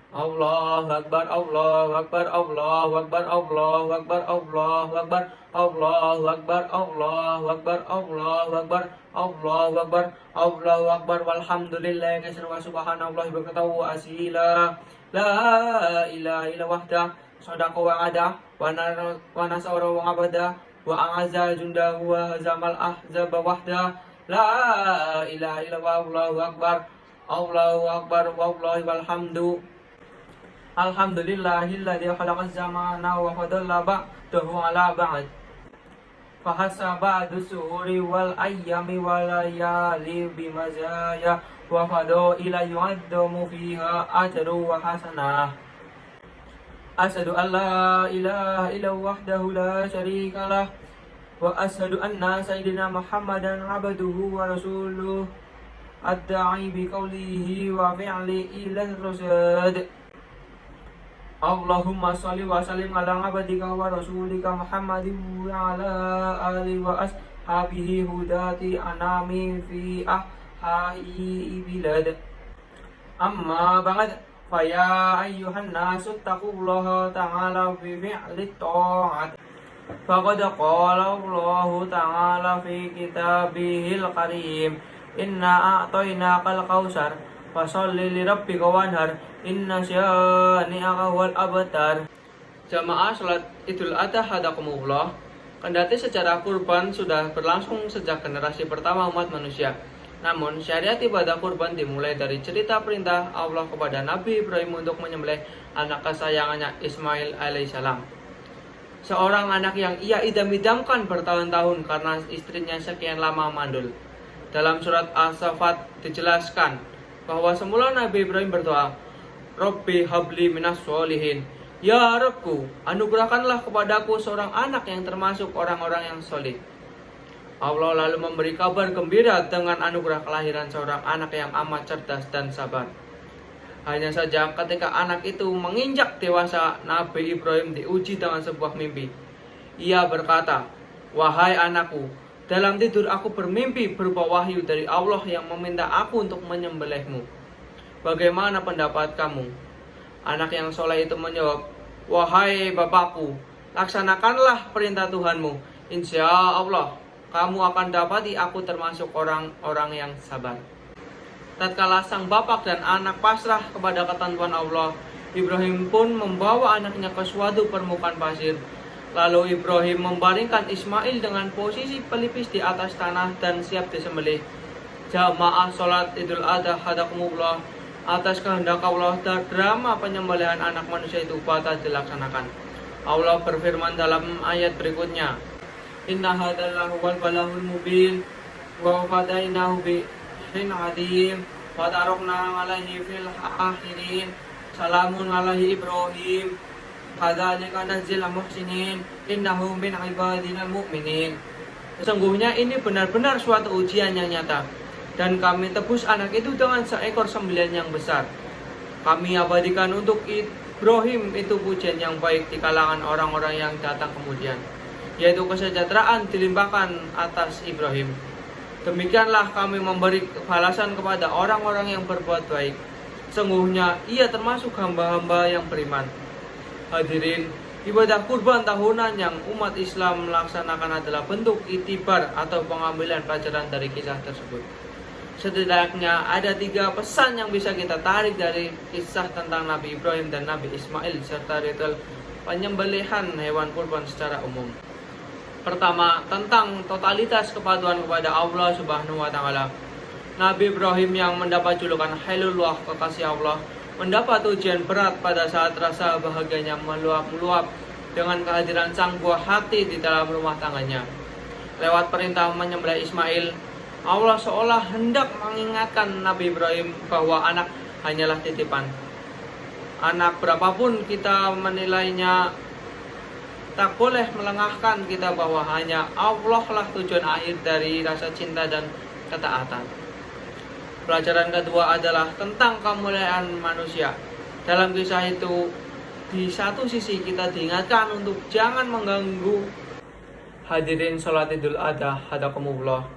Allahu Akbar, Allahu Akbar, Allahu Akbar, Allahu Akbar, Allahu Akbar, Allahu Akbar, Allahu Akbar, Allahu Akbar, Allahu Akbar, Allahu Akbar, walhamdulillah katsira wa subhanallahi wa bihamdihi wa asila. La ilaha illa wahda, sadaqa wa ada, wa nasara wa abada, wa a'azza jundahu wa hazamal ahzaba wahda. La ilaha illa Allahu Akbar, Allahu Akbar, wallahi walhamdu. Alhamdulillahilladzi khalaqaz zamana wa fadalla ba'dahu ala ba'd. Fahasa ba'du suhuri wal ayyami wal layali bimazaya wa fado ila yu'addamu fiha ajru wa hasanah. Asyhadu an la ilaha illa wahdahu la syarika lah wa asyhadu anna sayyidina Muhammadan abduhu wa rasuluh ad-da'i bi qawlihi wa fi'lihi ila rusad. Allahumma sholli wa sallim ala abdika wa rasulika Muhammadin wa ala alihi wa ashabihi hudati anami fi ahai bilad. Amma ba'd, fa ya ayyuhan nasu taqullaha ta'ala fi fi'li ta'at. Faqad qala Allah ta'ala fi kitabihil karim, inna a'tainakal kautsar fasalli li rabbika wanhar, inna syani'aka wal abtar. Jamaah salat Idul Adha hadakumullah, kendati secara kurban sudah berlangsung sejak generasi pertama umat manusia, namun syariat ibadah kurban dimulai dari cerita perintah Allah kepada Nabi Ibrahim untuk menyembelih anak kesayangannya Ismail alaihissalam, seorang anak yang ia idam-idamkan bertahun-tahun karena istrinya sekian lama mandul. Dalam surat As-Saffat dijelaskan bahwa semula Nabi Ibrahim berdoa, Rabbi habli minas sholihin, ya Rabbku, anugerahkanlah kepadaku seorang anak yang termasuk orang-orang yang solih. Allah lalu memberi kabar gembira dengan anugerah kelahiran seorang anak yang amat cerdas dan sabar. Hanya saja ketika anak itu menginjak dewasa, Nabi Ibrahim diuji dengan sebuah mimpi. Ia berkata, wahai anakku, dalam tidur aku bermimpi berupa wahyu dari Allah yang meminta aku untuk menyembelihmu. Bagaimana pendapat kamu? Anak yang soleh itu menjawab, wahai bapakku, laksanakanlah perintah Tuhanmu. Insya Allah, kamu akan dapati aku termasuk orang-orang yang sabar. Tatkala sang bapak dan anak pasrah kepada ketentuan Allah, Ibrahim pun membawa anaknya ke suatu permukaan pasir. Lalu Ibrahim membaringkan Ismail dengan posisi pelipis di atas tanah dan siap disembelih. Jamaah sholat Idul Adha hadakumullah, atas kehendak Allah, drama penyembelihan anak manusia itu batal dilaksanakan. Allah berfirman dalam ayat berikutnya, inna hadallahu wal balahul mubin wa fadainahu bihin adim wa tarokna alaihi fil akhirin salamun alaihi Ibrahim kadzalika nadzil muhsinin innahu min ibadinal mu'minin. Sesungguhnya ini benar-benar suatu ujian yang nyata, dan kami tebus anak itu dengan seekor sembelihan yang besar. Kami abadikan untuk Ibrahim itu pujian yang baik di kalangan orang-orang yang datang kemudian, yaitu kesejahteraan dilimpahkan atas Ibrahim. Demikianlah kami memberi balasan kepada orang-orang yang berbuat baik. Sungguhnya ia termasuk hamba-hamba yang beriman. Hadirin, ibadah kurban tahunan yang umat Islam melaksanakan adalah bentuk itibar atau pengambilan pelajaran dari kisah tersebut. Setidaknya ada 3 pesan yang bisa kita tarik dari kisah tentang Nabi Ibrahim dan Nabi Ismail serta ritual penyembelihan hewan kurban secara umum. Pertama, tentang totalitas kepatuhan kepada Allah Subhanahu wa Ta'ala. Nabi Ibrahim yang mendapat julukan Khalilullah, kekasih Allah, mendapat ujian berat pada saat rasa bahagianya meluap-meluap dengan kehadiran sang buah hati di dalam rumah tangganya. Lewat perintah menyembelih Ismail, Allah seolah hendak mengingatkan Nabi Ibrahim bahwa anak hanyalah titipan. Anak berapapun kita menilainya, tak boleh melengahkan kita bahwa hanya Allah lah tujuan akhir dari rasa cinta dan ketaatan. Pelajaran kedua adalah tentang kemuliaan manusia. Dalam kisah itu, di satu sisi kita diingatkan untuk jangan mengganggu hadirin sholat Idul Adha hadakumullah.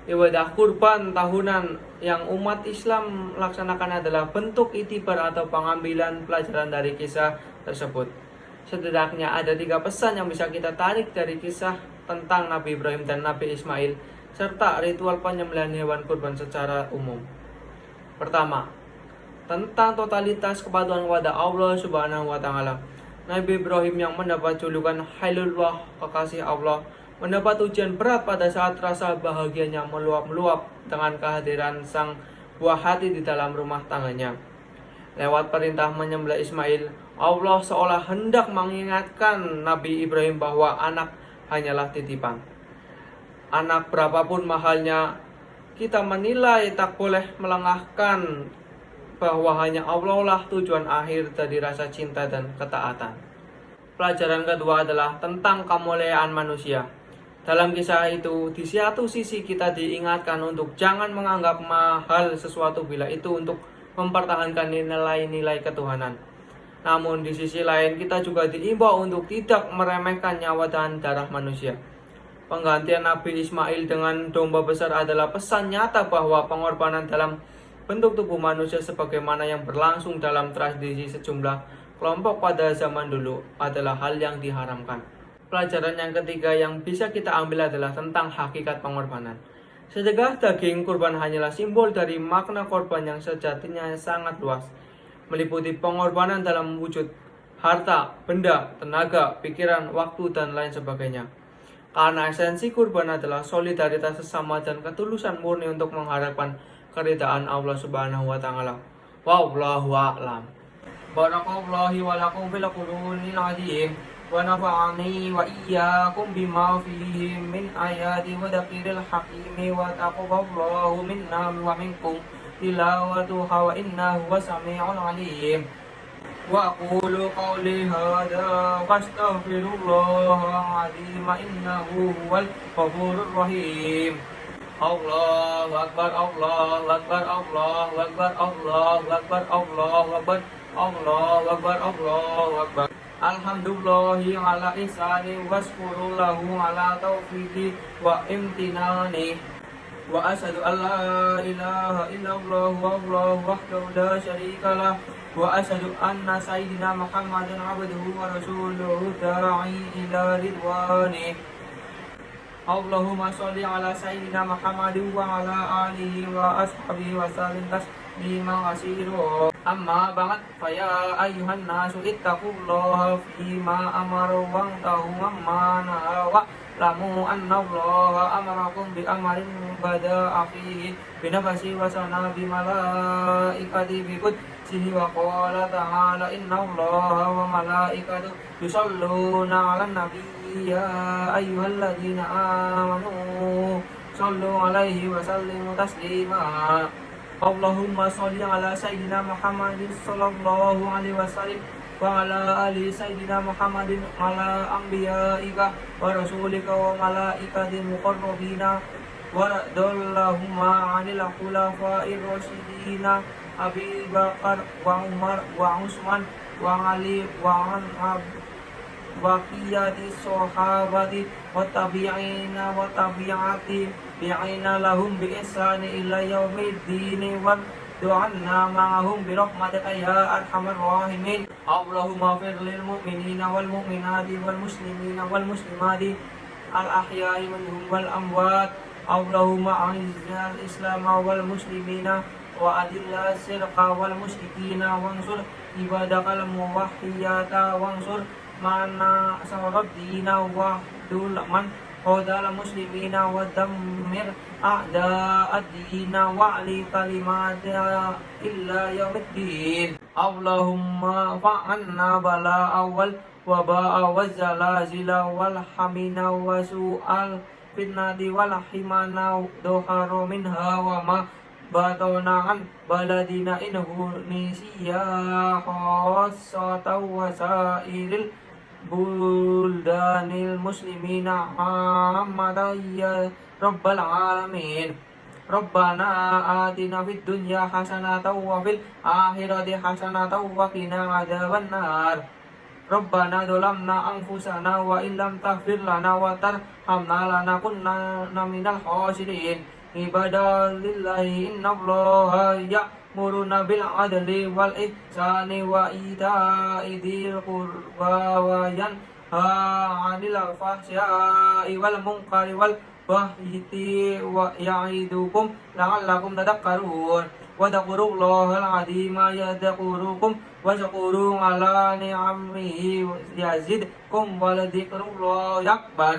Ibadah kurban tahunan yang umat Islam laksanakan adalah bentuk itibar atau pengambilan pelajaran dari kisah tersebut. Setidaknya ada 3 pesan yang bisa kita tarik dari kisah tentang Nabi Ibrahim dan Nabi Ismail, serta ritual penyembelihan hewan kurban secara umum. Pertama, tentang totalitas kepatuhan kepada Allah Subhanahu wa Ta'ala. Nabi Ibrahim yang mendapat julukan Khalilullah, kekasih Allah, mendapat ujian berat pada saat rasa bahagianya meluap-meluap dengan kehadiran sang buah hati di dalam rumah tangganya. Lewat perintah menyembelih Ismail, Allah seolah hendak mengingatkan Nabi Ibrahim bahwa anak hanyalah titipan. Anak berapapun mahalnya, kita menilai tak boleh melengahkan bahwa hanya Allah lah tujuan akhir dari rasa cinta dan ketaatan. Pelajaran kedua adalah tentang kemuliaan manusia. Dalam kisah itu, di satu sisi kita diingatkan untuk jangan menganggap mahal sesuatu bila itu untuk mempertahankan nilai-nilai ketuhanan. Namun di sisi lain kita juga diimbau untuk tidak meremehkan nyawa dan darah manusia. Penggantian Nabi Ismail dengan domba besar adalah pesan nyata bahwa pengorbanan dalam bentuk tubuh manusia sebagaimana yang berlangsung dalam tradisi sejumlah kelompok pada zaman dulu adalah hal yang diharamkan. Pelajaran yang ketiga yang bisa kita ambil adalah tentang hakikat pengorbanan. Sedekah daging kurban hanyalah simbol dari makna korban yang sejatinya sangat luas, meliputi pengorbanan dalam wujud harta, benda, tenaga, pikiran, waktu, dan lain sebagainya. Karena esensi kurban adalah solidaritas sesama dan ketulusan murni untuk mengharapkan keridaan Allah Subhanahu wa Ta'ala. Wallahu a'lam. Barakallahu wa lakum fil qur'anil azim. ونفعني وإياكم بما فيه من آيات وذكر الحكيم وتقبل الله منا ومنكم تلاوتها وإنه سميع عليم وأقول قولي هذا وأستغفر الله العظيم إنه هو الغفور الرحيم الله أكبر الله أكبر الله أكبر الله أكبر الله أكبر الله أكبر الله أكبر Alhamdulillahi ala ihsani waskurullahu ala taufiqi wa imtinani wa asyhadu an la ilaha illallah wallahu wahdahu la syarika lah wa asyhadu anna sayyidina Muhammadan abduhu wa rasuluhu da'i ila ridwani Allahumma sholli ala sayyidina Muhammadin wa ala alihi wa ashabihi wa sallim taslima katsira. Amma ba'd fa ya ayyuhan nasu ittaqullaha fima amara wa tahu amma nahawa lamu anna Allah amarakum bi amrin bada'a fihi bi nafsi wa sana bi malaikati bi qudsihi wa qala ta'ala inna Allah wa malaikatahu yusalluna 'alan nabi ya ayyuhalladzina amanu sallu 'alaihi wa sallimu taslima. Allahumma sholli ala sayyidina Muhammadin sallallahu alaihi wasallam wa ala ali sayyidina Muhammadin ala anbiya'ika wa rasulika wa malaikati muqarrabina wa radallahumma 'anil khulafa'ir rasyidina Abi Bakar wa Umar wa Utsman wa Ali wa an baqiyati sahabati wa tabi'ina wa tabi'ati bi'ina lahum bi ihsani ila yaumiddin wa du'anna ma'ahum bi rahmatika ya arhamar rahimin. Allahumma fir lil mu'minina wal mu'minati wal muslimina wal muslimati al ahya'i minhum wal amwat. Allahumma a'izzal islam wal muslimina wa adilla sirqa wal musyrikina wansur ibadakal muwahhidata wansur mana sawraddina wa dulaman qadal muslimina wa dammir a'da'ad-dina wa ali kalimata illa yaumiddin. Allahumma fa'anna bala awal wa ba'a wa zalazila wal hamina wa su'al fitnati wal himana doharo minha wa ma batona an baladina inhu nisiya khassata wa sairil buldanil muslimina ammatan ya rabbal alamin. Rabbana atina fid dunya hasanatan wa fil akhirati hasanatan wa qina adzabannar. Rabbana dzalamna anfusana wa illam taghfir lana wa tarhamna lanakunanna minal khasirin. ibadalillahi innallaha ya'muruna bil adli wal ihsani wa ita'i dzil qurba wa yanha 'anil fahsya'i wal munkari wal baghi wa ya'idukum la'allakum tadhakkarun wa dzkurullahal 'azima yadhkurukum washkuru ala ni'amihi yazidkum wa la dzikrullahi akbar.